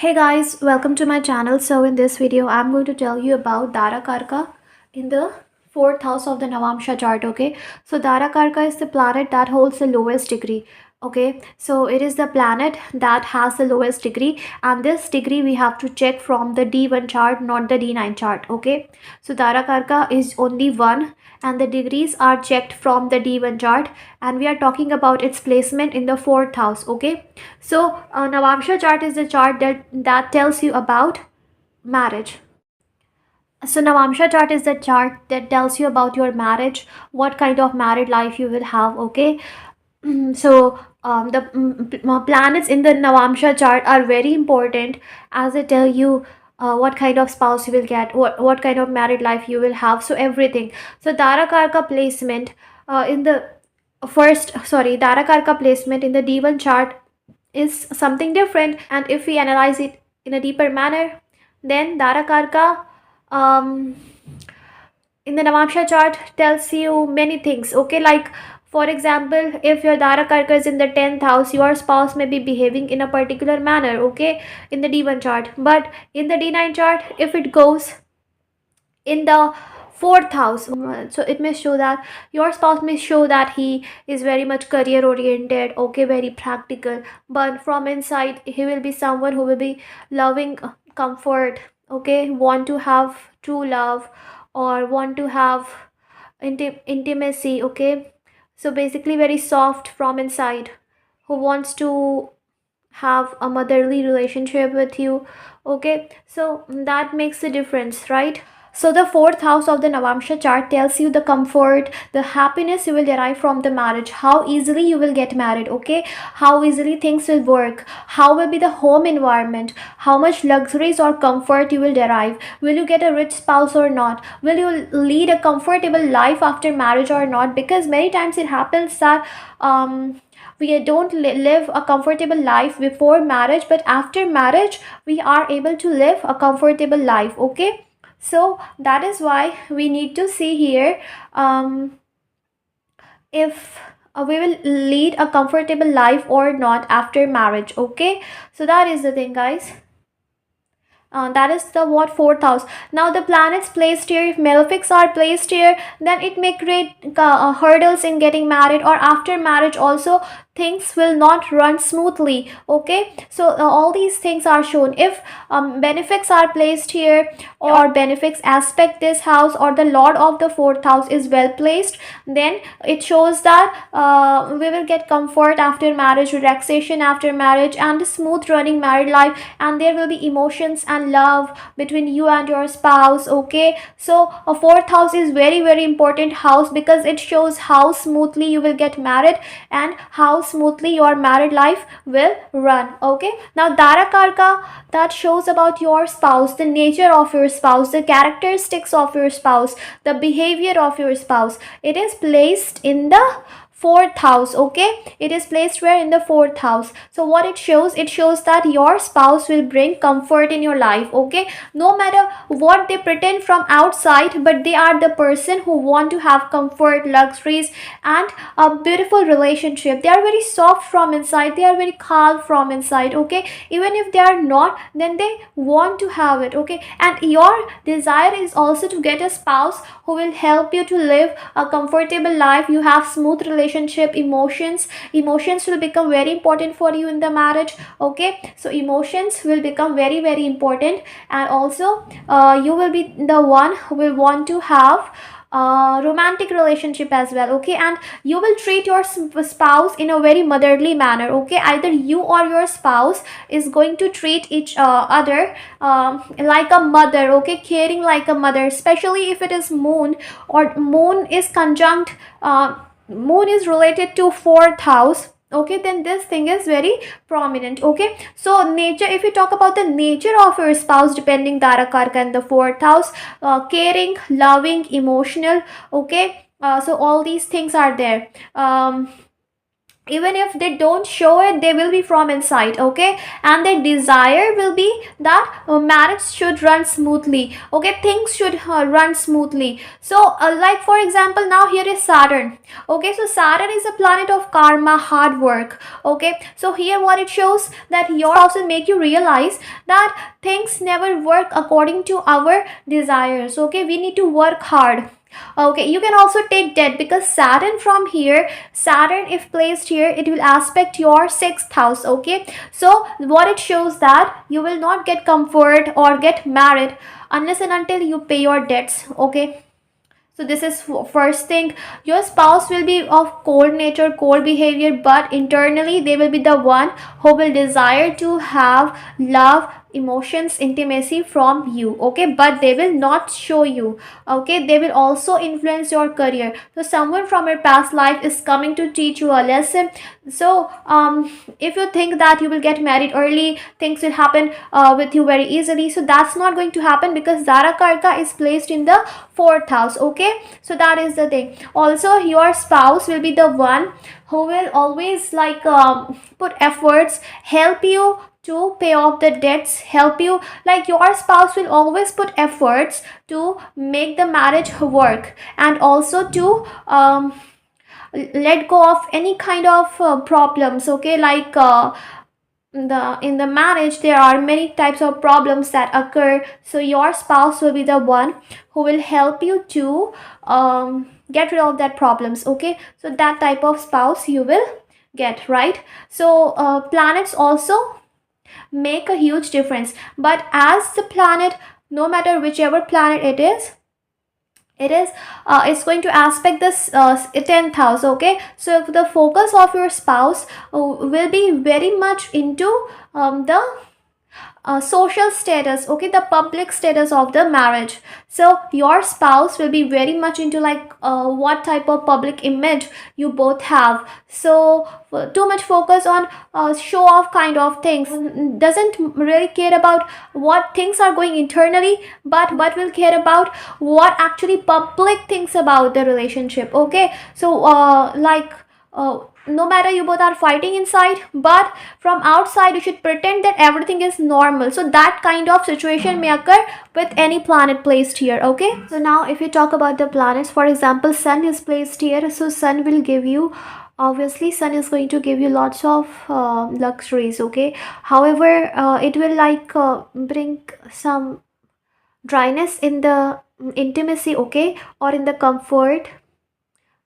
Hey guys, welcome to my channel. So in this video, I'm going to tell you about Dara Karka in the fourth house of the Navamsha chart. Okay, so Dara Karka is the planet that holds the lowest degree. Okay, so it is the planet that has the lowest degree, and this degree we have to check from the D1 chart, not the D9 chart. Okay, so Dara Karka is only one, and the degrees are checked from the D1 chart, and we are talking about its placement in the fourth house. Okay, so Navamsha chart is the chart that tells you about marriage. So Navamsha chart is the chart that tells you about your marriage, what kind of married life you will have. Okay, so the planets in the Navamsha chart are very important as they tell you what kind of spouse you will get, what kind of married life you will have. So everything. So Dara Karka placement in the Dara Karka placement in the D1 chart is something different, and if we analyze it in a deeper manner, then Dara Karka um, in the Navamsha chart tells you many things. Okay, like for example, if your Dara Karka is in the 10th house, your spouse may be behaving in a particular manner, okay, in the D1 chart. But in the D9 chart, if it goes in the fourth house, so it may show that your spouse may show that he is very much career oriented, okay, very practical, but from inside he will be someone who will be loving comfort, okay, want to have true love or want to have intimacy, okay, so basically very soft from inside, who wants to have a motherly relationship with you. Okay, so that makes the difference, right? So the fourth house of the Navamsha chart tells you the comfort, the happiness you will derive from the marriage, how easily you will get married, okay, how easily things will work, how will be the home environment, how much luxuries or comfort you will derive, will you get a rich spouse or not, will you lead a comfortable life after marriage or not, because many times it happens that we don't live a comfortable life before marriage, but after marriage we are able to live a comfortable life. Okay, so that is why we need to see here if we will lead a comfortable life or not after marriage. Okay, so that is the thing, guys. That is the what fourth house. Now the planets placed here, if malefics are placed here, then it may create hurdles in getting married, or after marriage also things will not run smoothly. Okay, so all these things are shown. If benefics are placed here, or benefics aspect this house, or the lord of the fourth house is well placed, then it shows that we will get comfort after marriage, relaxation after marriage, and a smooth running married life, and there will be emotions and love between you and your spouse. Okay, so a fourth house is very important house, because it shows how smoothly you will get married and how smoothly your married life will run. Okay, now Dara Karka, that shows about your spouse, the nature of your spouse, the characteristics of your spouse, the behavior of your spouse. It is placed in the fourth house. Okay, it is placed where? In the fourth house. So what it shows, it shows that your spouse will bring comfort in your life. Okay, no matter what they pretend from outside, but they are the person who want to have comfort, luxuries, and a beautiful relationship. They are very soft from inside, they are very calm from inside. Okay, even if they are not, then they want to have it. Okay, and your desire is also to get a spouse who will help you to live a comfortable life. You have smooth relationship, emotions will become very important for you in the marriage. Okay, so emotions will become very important, and also you will be the one who will want to have romantic relationship as well. Okay, and you will treat your spouse in a very motherly manner. Okay, either you or your spouse is going to treat each other like a mother. Okay, caring like a mother, especially if it is moon, or moon is conjunct moon is related to fourth house. Okay, then this thing is very prominent. Okay, so nature, if you talk about the nature of your spouse, depending Dara Karka in the fourth house, caring, loving, emotional. Okay, so all these things are there. even if they don't show it, they will be from inside, okay? And their desire will be that marriage should run smoothly, okay? Things should run smoothly. So like for example, now here is Saturn, okay? So Saturn is a planet of karma, hard work, okay? So here what it shows, that your spouse will make you realize that things never work according to our desires, okay? We need to work hard. Okay, you can also take debt, because Saturn from here, Saturn if placed here, it will aspect your sixth house, okay? So what it shows, that you will not get comfort or get married unless and until you pay your debts, okay? So this is first thing. Your spouse will be of cold nature, cold behavior, but internally they will be the one who will desire to have love, emotions, intimacy from you, okay? But they will not show you, okay? They will also influence your career. So someone from your past life is coming to teach you a lesson. So if you think that you will get married early, things will happen with you very easily, so that's not going to happen, because Dara Karka is placed in the fourth house, okay? So that is the thing. Also your spouse will be the one who will always like put efforts, help you to pay off the debts, help you, like your spouse will always put efforts to make the marriage work, and also to let go of any kind of problems, okay? Like in the marriage there are many types of problems that occur, so your spouse will be the one who will help you to get rid of that problems, okay? So that type of spouse you will get, right? So planets also make a huge difference, but as the planet, no matter whichever planet it is it's going to aspect this 10th house, okay? So the focus of your spouse will be very much into the social status, okay? The public status of the marriage. So your spouse will be very much into like what type of public image you both have. So too much focus on show off kind of things, doesn't really care about what things are going internally, but will care about what actually public thinks about the relationship, okay? So no matter you both are fighting inside, but from outside you should pretend that everything is normal. So that kind of situation may occur with any planet placed here, okay? So now if you talk about the planets, for example, sun is placed here, so sun will give you, obviously sun is going to give you lots of luxuries, okay? However it will like bring some dryness in the intimacy, okay? Or in the comfort,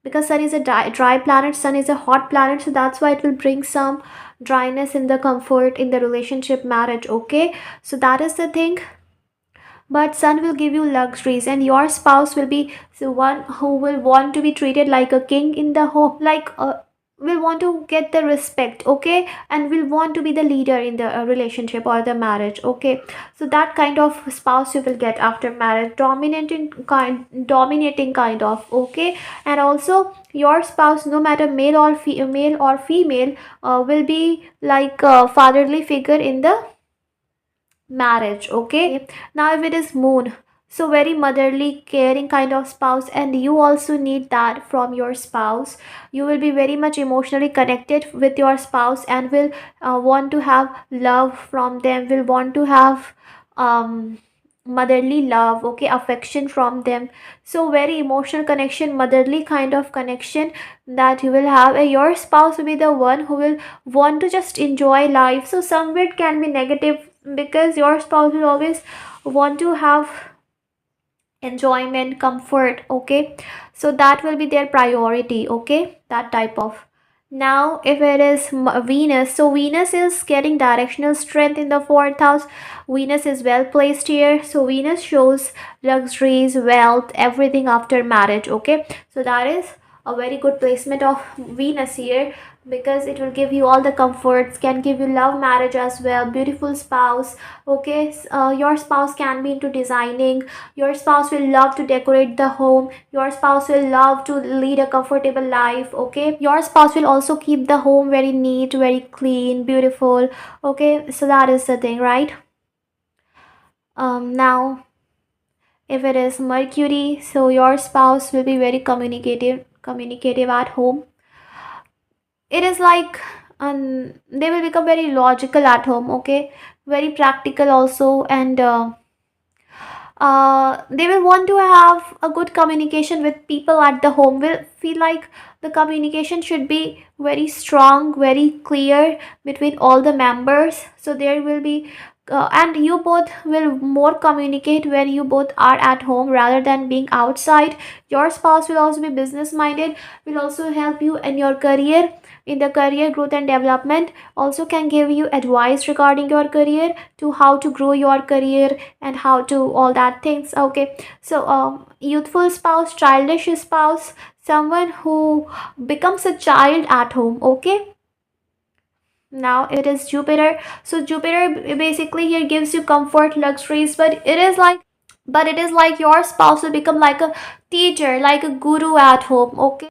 because sun is a dry planet, sun is a hot planet, so that's why it will bring some dryness in the comfort in the relationship, marriage, okay? So that is the thing. But sun will give you luxuries, and your spouse will be the one who will want to be treated like a king in the home, like will want to get the respect, okay? And will want to be the leader in the relationship or the marriage, okay? So that kind of spouse you will get after marriage, dominating kind of, okay? And also your spouse, no matter male or female, will be like a fatherly figure in the marriage, okay? Now if it is moon, so very motherly, caring kind of spouse, and you also need that from your spouse. You will be very much emotionally connected with your spouse, and will want to have love from them, will want to have motherly love, okay, affection from them. So very emotional connection, motherly kind of connection that you will have, and your spouse will be the one who will want to just enjoy life. So some it can be negative, because your spouse will always want to have enjoyment, comfort, okay? So that will be their priority, okay? That type of. Now if it is Venus, so Venus is getting directional strength in the fourth house. Venus is well placed here, so Venus shows luxuries, wealth, everything after marriage, okay? So that is a very good placement of Venus here, because it will give you all the comforts, can give you love marriage as well, beautiful spouse, okay? Your spouse can be into designing, your spouse will love to decorate the home, your spouse will love to lead a comfortable life, okay? Your spouse will also keep the home very neat, very clean, beautiful, okay? So that is the thing, right? Now if it is Mercury, so your spouse will be very communicative at home. it is like, they will become very logical at home, okay, very practical also, and they will want to have a good communication with people at the home. Will feel like the communication should be very strong, very clear between all the members. So there will be and you both will more communicate when you both are at home rather than being outside. Your spouse will also be business minded, will also help you in your career, in the career growth and development, also can give you advice regarding your career, to how to grow your career and how to all that things, okay. So youthful spouse, childish spouse, someone who becomes a child at home, okay. Now it is Jupiter. So Jupiter basically here gives you comfort, luxuries, but it is like your spouse will become like a teacher, like a guru at home, okay.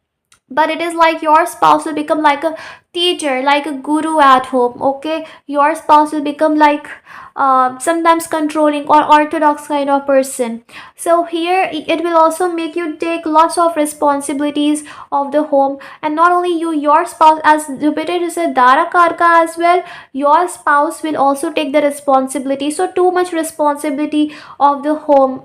But it is like your spouse will become like a teacher, like a guru at home, okay. Your spouse will become like sometimes controlling or orthodox kind of person. So here it will also make you take lots of responsibilities of the home, and not only you, your spouse, as Jupiter is a Dara Karka as well, your spouse will also take the responsibility. So too much responsibility of the home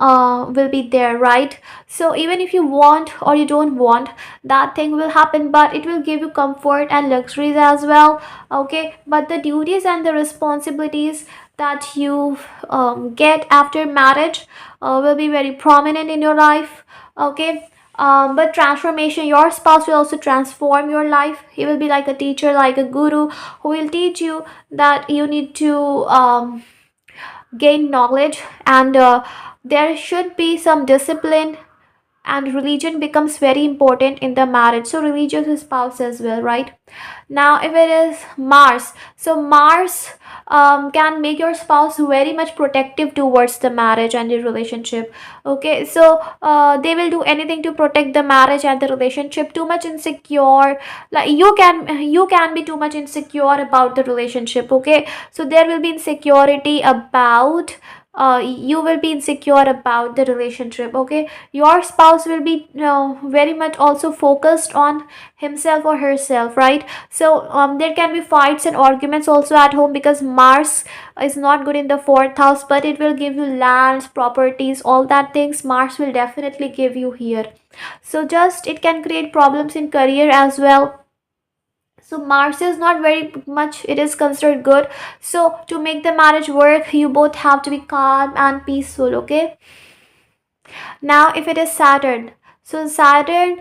will be there, right? So even if you want or you don't want, that thing will happen, but it will give you comfort and luxuries as well, okay. But the duties and the responsibilities that you get after marriage will be very prominent in your life, okay. But transformation, your spouse will also transform your life. He will be like a teacher, like a guru, who will teach you that you need to gain knowledge, and there should be some discipline, and religion becomes very important in the marriage. So religious spouse as well, right? Now if it is Mars, so Mars can make your spouse very much protective towards the marriage and the relationship, okay. So they will do anything to protect the marriage and the relationship. Too much insecure, like you can be too much insecure about the relationship, okay. So there will be insecurity about you will be insecure about the relationship, okay. Your spouse will be very much also focused on himself or herself, right? So there can be fights and arguments also at home, because Mars is not good in the fourth house, but it will give you lands, properties, all that things Mars will definitely give you here. So just it can create problems in career as well. So Mars is not very much, it is considered good. So to make the marriage work, you both have to be calm and peaceful, okay. Now if it is Saturn, so Saturn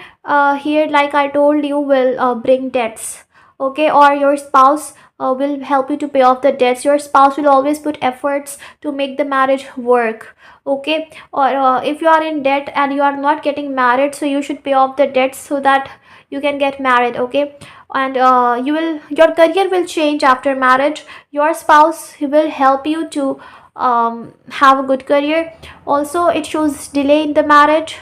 here, like I told you, will bring debts, okay. Or your spouse will help you to pay off the debts. Your spouse will always put efforts to make the marriage work, okay. Or if you are in debt and you are not getting married, so you should pay off the debts so that you can get married, okay. And your career will change after marriage. Your spouse, he will help you to have a good career. Also it shows delay in the marriage,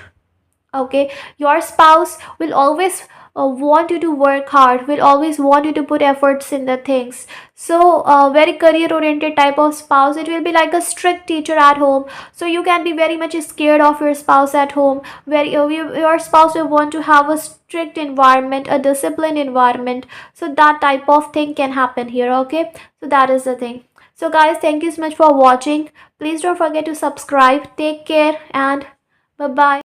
okay. Your spouse will always want you to work hard, will always want you to put efforts in the things. So very career oriented type of spouse. It will be like a strict teacher at home, so you can be very much scared of your spouse at home. Your spouse will want to have a strict environment, a disciplined environment. So that type of thing can happen here, okay. So that is the thing. So guys, thank you so much for watching. Please don't forget to subscribe. Take care and bye bye.